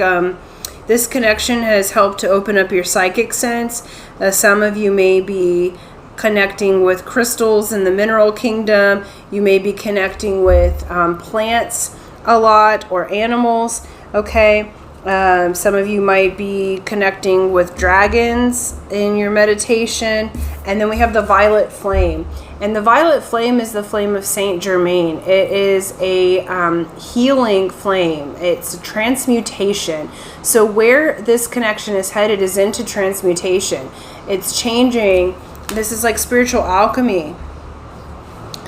this connection has helped to open up your psychic sense. Some of you may be connecting with crystals in the mineral kingdom. You may be connecting with plants a lot, or animals. Okay. Some of you might be connecting with dragons in your meditation. And then we have the violet flame. And the violet flame is the flame of Saint Germain. It is a healing flame. It's a transmutation. So where this connection is headed is into transmutation. It's changing. This is like spiritual alchemy.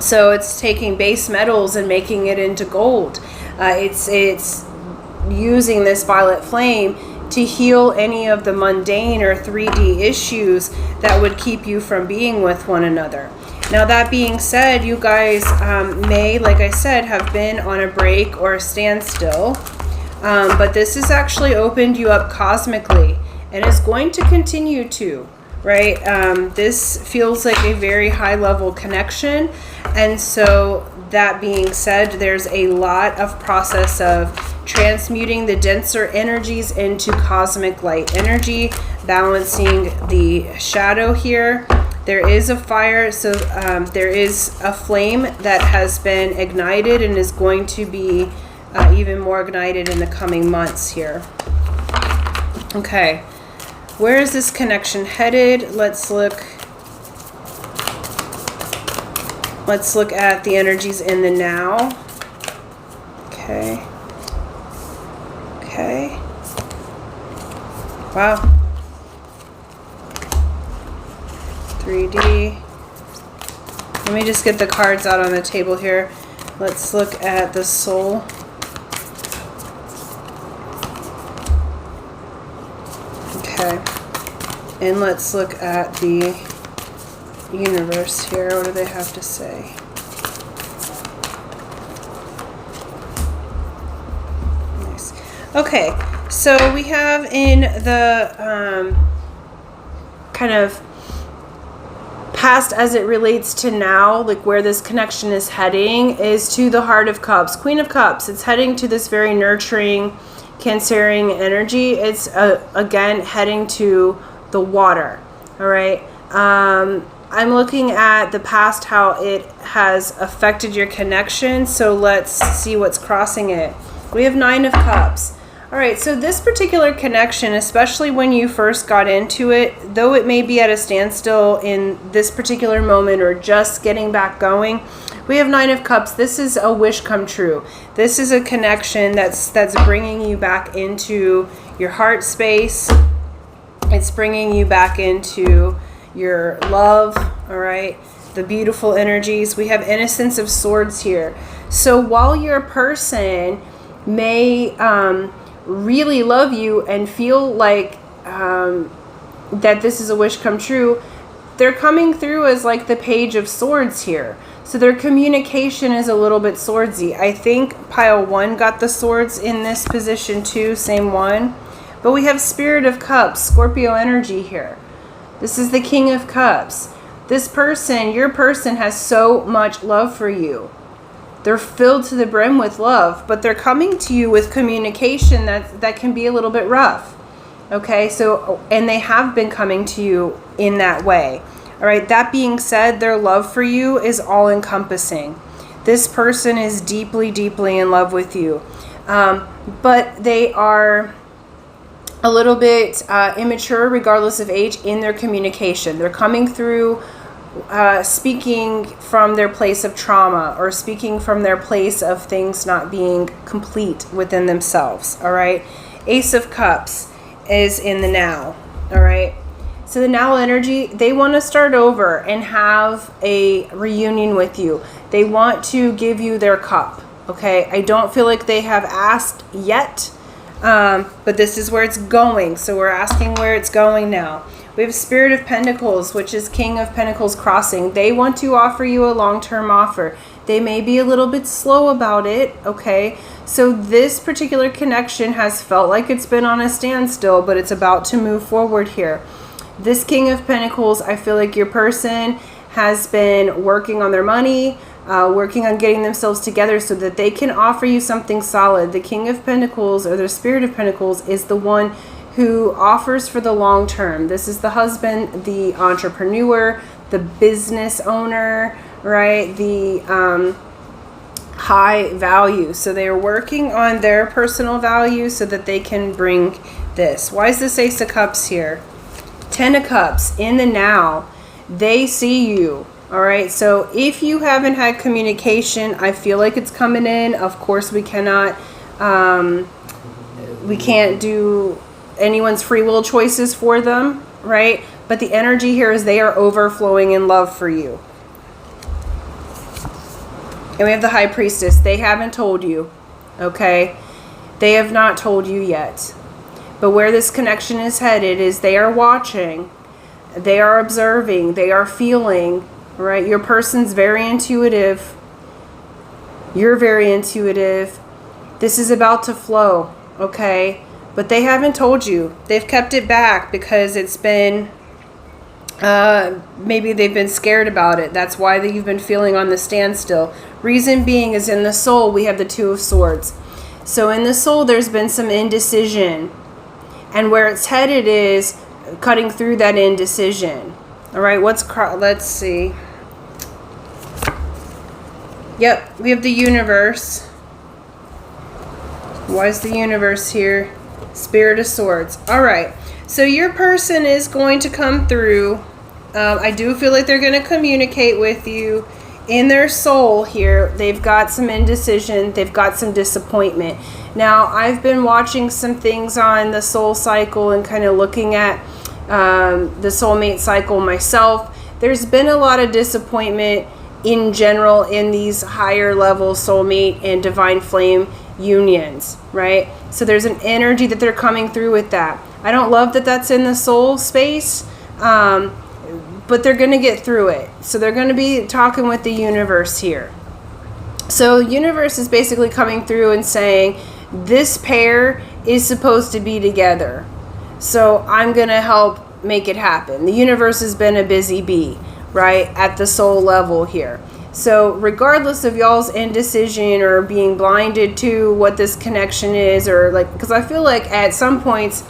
So it's taking base metals and making it into gold. It's using this violet flame to heal any of the mundane or 3D issues that would keep you from being with one another. Now that being said, you guys may, like I said, have been on a break or a standstill, but this has actually opened you up cosmically, and is going to continue to, right? This feels like a very high level connection. And so that being said, there's a lot of process of transmuting the denser energies into cosmic light energy, balancing the shadow here. There is a fire, so there is a flame that has been ignited and is going to be even more ignited in the coming months here. Okay, where is this connection headed? Let's look at the energies in the now. Okay. Okay. Wow. 3D. Let me just get the cards out on the table here. Let's look at the soul. Okay. And let's look at the universe here. What do they have to say? Nice. Okay, so we have in the kind of past as it relates to now, like where this connection is heading is to the Heart of Cups, Queen of Cups. It's heading to this very nurturing, Cancerian energy. It's again heading to the water. All right. I'm looking at the past, how it has affected your connection. So let's see what's crossing it. We have 9 of Cups. All right, so this particular connection, especially when you first got into it, though it may be at a standstill in this particular moment or just getting back going, we have 9 of Cups. This is a wish come true. This is a connection that's bringing you back into your heart space. It's bringing you back into your love, all right? The beautiful energies. We have Innocence of Swords here. So while your person may really love you and feel like that this is a wish come true, they're coming through as like the Page of Swords here. So their communication is a little bit swordsy. I think pile 1 got the swords in this position too, same one. But we have Spirit of Cups, Scorpio energy here. This is the King of Cups. This person, your person, has so much love for you. They're filled to the brim with love, but they're coming to you with communication that can be a little bit rough. Okay, so, and they have been coming to you in that way. All right, that being said, their love for you is all encompassing. This person is deeply, deeply in love with you. But they are a little bit immature, regardless of age, in their communication. They're coming through speaking from their place of trauma, or speaking from their place of things not being complete within themselves. All right, Ace of Cups is in the now. All right, so the now energy, they want to start over and have a reunion with you. They want to give you their cup. Okay, I don't feel like they have asked yet, but this is where it's going. So we're asking where it's going now. We have Spirit of Pentacles, which is King of Pentacles crossing. They want to offer you a long-term offer. They may be a little bit slow about it, okay? So this particular connection has felt like it's been on a standstill, but it's about to move forward here. This King of Pentacles, I feel like your person has been working on their money, working on getting themselves together so that they can offer you something solid. The King of Pentacles, or the Spirit of Pentacles, is the one who offers for the long term. This is the husband, the entrepreneur, the business owner, right? The high value. So they are working on their personal value so that they can bring this. Why is this Ace of Cups here? 10 of Cups in the now. They see you. All right. So if you haven't had communication, I feel like it's coming in. Of course, we can't do anyone's free will choices for them, right? But the energy here is they are overflowing in love for you. And we have the High Priestess. They haven't told you, okay? They have not told you yet. But where this connection is headed is they are watching, they are observing, they are feeling, right? Your person's very intuitive. You're very intuitive. This is about to flow, okay? But they haven't told you. They've kept it back because it's been, maybe they've been scared about it. That's why you've been feeling on the standstill. Reason being is in the soul, we have the Two of Swords. So in the soul, there's been some indecision. And where it's headed is cutting through that indecision. All right, let's see. Yep, we have the Universe. Why is the Universe here? Spirit of Swords. All right. So your person is going to come through. I do feel like they're going to communicate with you in their soul here. They've got some indecision. They've got some disappointment. Now, I've been watching some things on the soul cycle and kind of looking at the soulmate cycle myself. There's been a lot of disappointment in general in these higher level soulmate and divine flame unions, right? So there's an energy that they're coming through with that. I don't love that that's in the soul space, but they're going to get through it. So they're going to be talking with the Universe here. So Universe is basically coming through and saying, this pair is supposed to be together. So I'm going to help make it happen. The Universe has been a busy bee, right, at the soul level here. So regardless of y'all's indecision or being blinded to what this connection is, or like, because I feel like at some points,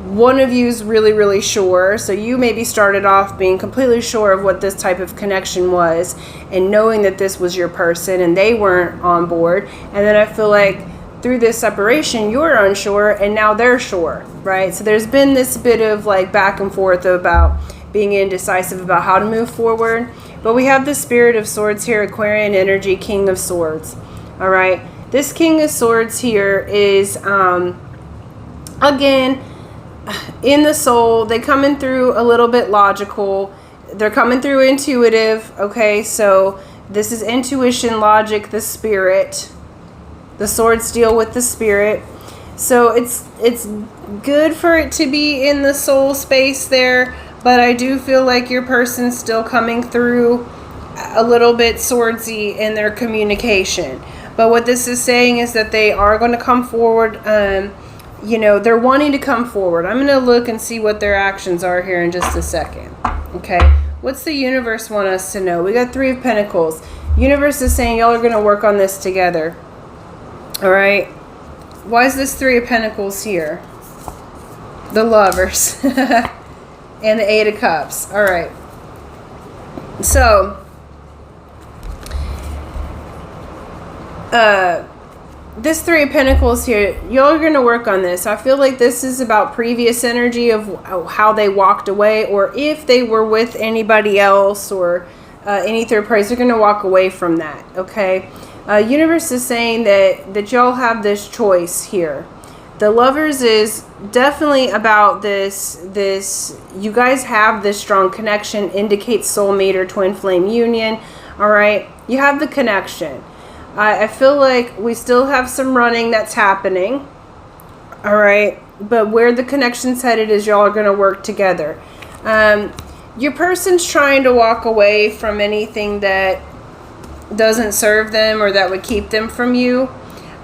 one of you is really, really sure. So you maybe started off being completely sure of what this type of connection was and knowing that this was your person and they weren't on board. And then I feel like through this separation, you're unsure and now they're sure, right? So there's been this bit of like back and forth about being indecisive about how to move forward. But we have the Spirit of Swords here, Aquarian energy, King of Swords. All right. This King of Swords here is, again, in the soul, they coming through a little bit logical. They're coming through intuitive. Okay. So this is intuition, logic, the spirit. The swords deal with the spirit. So it's good for it to be in the soul space there. But I do feel like your person's still coming through a little bit swordsy in their communication. But what this is saying is that they are going to come forward you know, they're wanting to come forward. I'm going to look and see what their actions are here in just a second. Okay. What's the universe want us to know? We got 3 of Pentacles. Universe is saying y'all are going to work on this together. All right. Why is this 3 of Pentacles here? The Lovers. And the 8 of Cups. All right. So, this 3 of Pentacles here, y'all are going to work on this. I feel like this is about previous energy of how they walked away, or if they were with anybody else or any third parties, they're going to walk away from that, okay? Universe is saying that y'all have this choice here. The Lovers is definitely about this, you guys have this strong connection, indicates soulmate or twin flame union, all right? You have the connection. I feel like we still have some running that's happening, all right? But where the connection's headed is y'all are going to work together. Your person's trying to walk away from anything that doesn't serve them or that would keep them from you.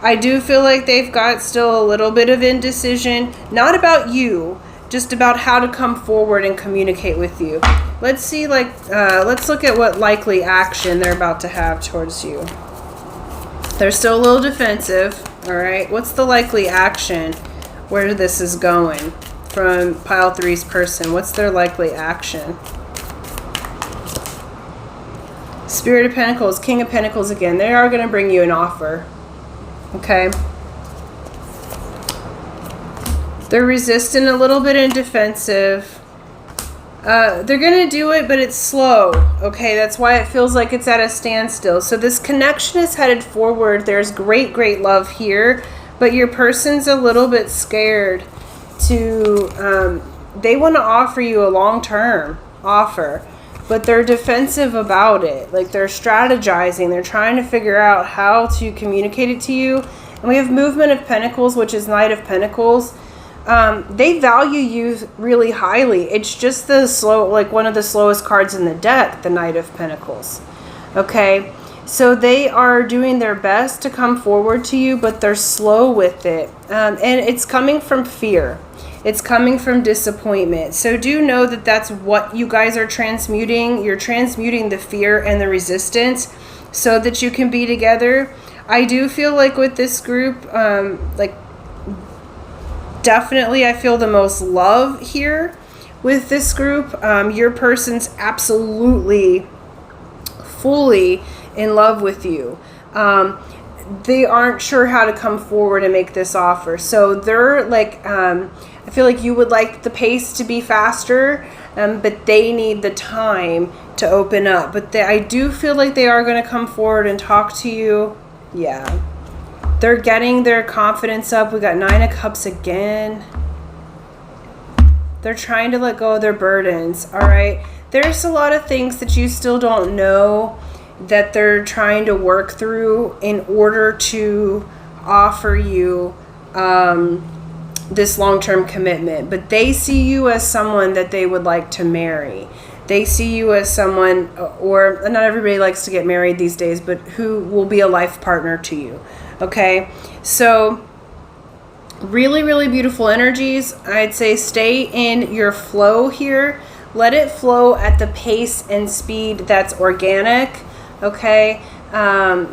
I do feel like they've got still a little bit of indecision, not about you, just about how to come forward and communicate with you. Let's see, let's look at what likely action they're about to have towards you. They're still a little defensive, all right? What's the likely action where this is going from pile 3's person? What's their likely action? Spirit of Pentacles, King of Pentacles again. They are going to bring you an offer, okay? They're resistant a little bit and defensive. They're going to do it, but it's slow, okay? That's why it feels like it's at a standstill. So this connection is headed forward. There's great, great love here, but your person's a little bit scared to, they want to offer you a long-term offer, but they're defensive about it. Like, they're strategizing. They're trying to figure out how to communicate it to you. And we have Movement of Pentacles, which is Knight of Pentacles. They value you really highly. It's just the slow, like one of the slowest cards in the deck, the Knight of Pentacles. Okay, so they are doing their best to come forward to you, but they're slow with it. And it's coming from fear. It's coming from disappointment. So do know that that's what you guys are transmuting. You're transmuting the fear and the resistance so that you can be together. I do feel like with this group, definitely I feel the most love here with this group. Your person's absolutely fully in love with you. They aren't sure how to come forward and make this offer. So they're like, I feel like you would like the pace to be faster, but they need the time to open up. But I do feel like they are going to come forward and talk to you. Yeah. They're getting their confidence up. We got 9 of Cups again. They're trying to let go of their burdens. All right. There's a lot of things that you still don't know that they're trying to work through in order to offer you this long-term commitment. But they see you as someone that they would like to marry. They see you as someone, or not everybody likes to get married these days, but who will be a life partner to you. Okay, so really, really beautiful energies. I'd say stay in your flow here. Let it flow at the pace and speed that's organic, okay?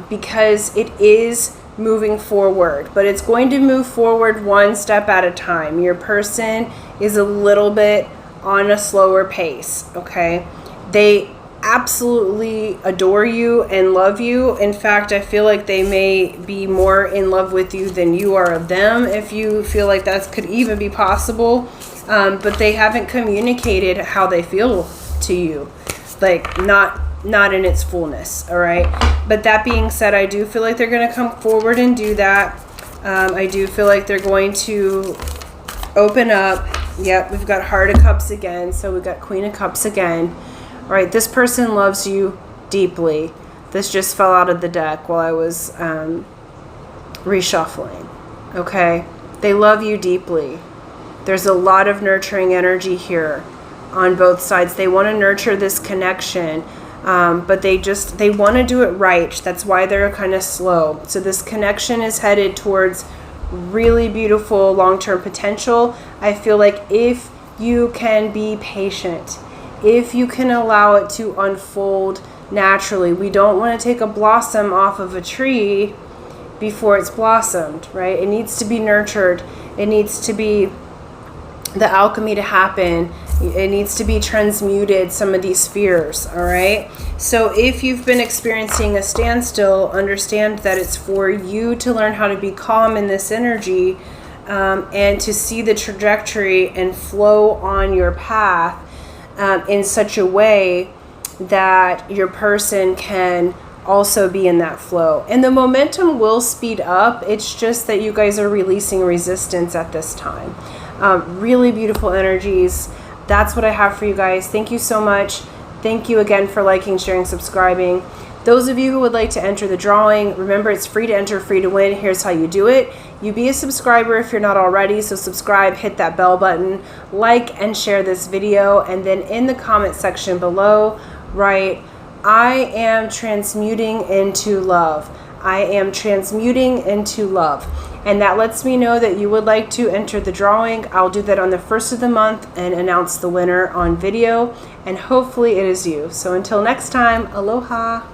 Because it is moving forward, but it's going to move forward one step at a time. Your person is a little bit on a slower pace, okay? They absolutely adore you and love you. In fact, I feel like they may be more in love with you than you are of them, if you feel like that could even be possible. But they haven't communicated how they feel to you, like not in its fullness. All right, but that being said, I do feel like they're going to come forward and do that. I do feel like they're going to open up. Yep, we've got Heart of Cups again, so we've got Queen of Cups again. All right, this person loves you deeply. This just fell out of the deck while I was reshuffling. Okay, they love you deeply. There's a lot of nurturing energy here on both sides. They want to nurture this connection, but they want to do it right. That's why they're kind of slow. So this connection is headed towards really beautiful long-term potential. I feel like if you can be patient, if you can allow it to unfold naturally, we don't want to take a blossom off of a tree before it's blossomed, right? It needs to be nurtured. It needs to be the alchemy to happen. It needs to be transmuted, some of these fears, all right? So if you've been experiencing a standstill, understand that it's for you to learn how to be calm in this energy, and to see the trajectory and flow on your path in such a way that your person can also be in that flow. And the momentum will speed up. It's just that you guys are releasing resistance at this time. Really beautiful energies. That's what I have for you guys. Thank you so much. Thank you again for liking, sharing, subscribing. Those of you who would like to enter the drawing, remember it's free to enter, free to win. Here's how you do it. You be a subscriber if you're not already, so subscribe, hit that bell button, like and share this video, and then in the comment section below, write, I am transmuting into love. I am transmuting into love. And that lets me know that you would like to enter the drawing. I'll do that on the 1st of the month and announce the winner on video. And hopefully it is you. So until next time, aloha.